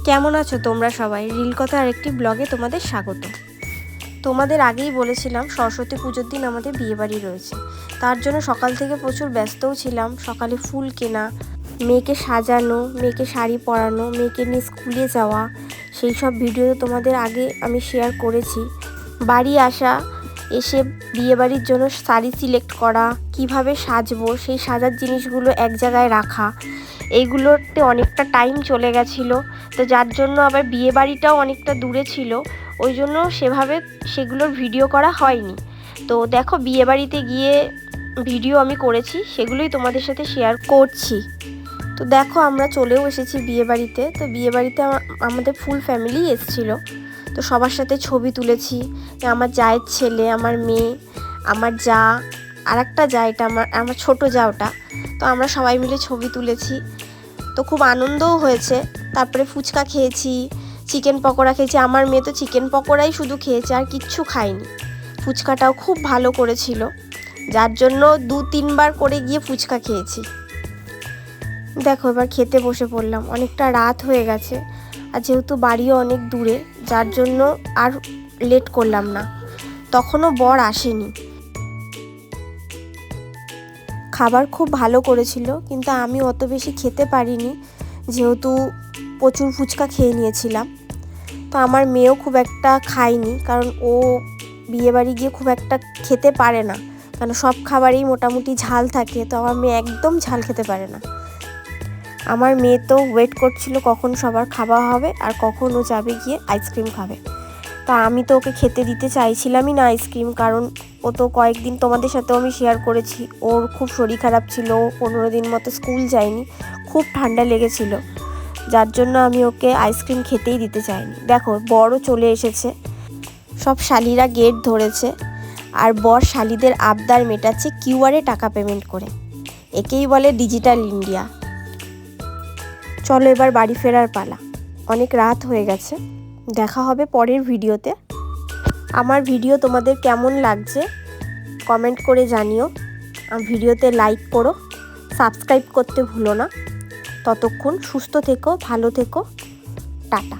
কেমন আছো তোমরা সবাই? রিল কথা আরেকটি ব্লগে তোমাদের স্বাগত। তোমাদের আগেই বলেছিলাম সরস্বতী পুজোর দিন আমাদের বিয়েবাড়ি রয়েছে। তার জন্য সকাল থেকে প্রচুর ব্যস্তও ছিলাম। সকালে ফুল কেনা, মেয়েকে সাজানো, মেয়েকে শাড়ি পরানো, মেয়েকে নিয়ে স্কুলে যাওয়া, সেই সব ভিডিও তোমাদের আগে আমি শেয়ার করেছি। বাড়ি আসা, এসে বিয়েবাড়ির জন্য শাড়ি সিলেক্ট করা, কিভাবে সাজবো, সেই সাজার জিনিসগুলো এক জায়গায় রাখা, এইগুলোতে অনেকটা টাইম চলে গেছিলো। তো যার জন্য আবার বিয়েবাড়িটাও অনেকটা দূরে ছিল, ওই জন্য সেভাবে সেগুলোর ভিডিও করা হয়নি। তো দেখো, বিয়েবাড়িতে গিয়ে ভিডিও আমি করেছি, সেগুলোই তোমাদের সাথে শেয়ার করছি। তো দেখো, আমরা চলেও এসেছি বিয়েবাড়িতে। তো বিয়েবাড়িতে আমাদের ফুল ফ্যামিলি এসেছিলো। তো সবার সাথে ছবি তুলেছি। আমার জায়ের ছেলে, আমার মেয়ে, আমার যা, আর একটা যা, এটা আমার ছোটো যা ওটা। তো আমরা সবাই মিলে ছবি তুলেছি। তো খুব আনন্দও হয়েছে। তারপরে ফুচকা খেয়েছি, চিকেন পকোড়া খেয়েছি। আমার মেয়ে তো চিকেন পকোড়াই শুধু খেয়েছে, আর কিচ্ছু খায়নি। ফুচকাটাও খুব ভালো করেছিল, যার জন্য 2-3 বার করে গিয়ে ফুচকা খেয়েছি। দেখো, এবার খেতে বসে পড়লাম। অনেকটা রাত হয়ে গেছে, আর যেহেতু বাড়িও অনেক দূরে, যার জন্য আর লেট করলাম না। তখনও বর আসেনি। খাবার খুব ভালো করেছিল, কিন্তু আমি অত বেশি খেতে পারিনি, যেহেতু প্রচুর ফুচকা খেয়ে নিয়েছিলাম। তো আমার মেয়েও খুব একটা খায়নি, কারণ ও বিয়েবাড়ি গিয়ে খুব একটা খেতে পারে না, কারণ সব খাবারেই মোটামুটি ঝাল থাকে। তো আমার মেয়ে একদম ঝাল খেতে পারে না। আমার মেয়ে তো ওয়েট করছিল কখন সবার খাওয়া হবে আর কখন ও যাবে গিয়ে আইসক্রিম খাবে। তা আমি তো ওকে খেতে দিতে চাইছিলামই না আইসক্রিম, কারণ ও তো কয়েকদিন তোমাদের সাথেও আমি শেয়ার করেছি, ওর খুব শরীর খারাপ ছিল, 15 দিন মতো স্কুল যায়নি, খুব ঠান্ডা লেগেছিল, যার জন্য আমি ওকে আইসক্রিম খেতেই দিতে চাইনি। দেখো, বরও চলে এসেছে, সব শালিরা গেট ধরেছে, আর বর শালিদের আবদার মেটাচ্ছে কিউআরে টাকা পেমেন্ট করে। একেই বলে ডিজিটাল ইন্ডিয়া। চলো এবার বাড়ি ফেরার পালা, অনেক রাত হয়ে গেছে। দেখা হবে পরের ভিডিওতে। আমার ভিডিও তোমাদের কেমন লাগছে কমেন্ট করে জানিও। ভিডিওতে লাইক করো, সাবস্ক্রাইব করতে ভুলো না। ততক্ষণ সুস্থ থেকো, ভালো থেকো, টাটা।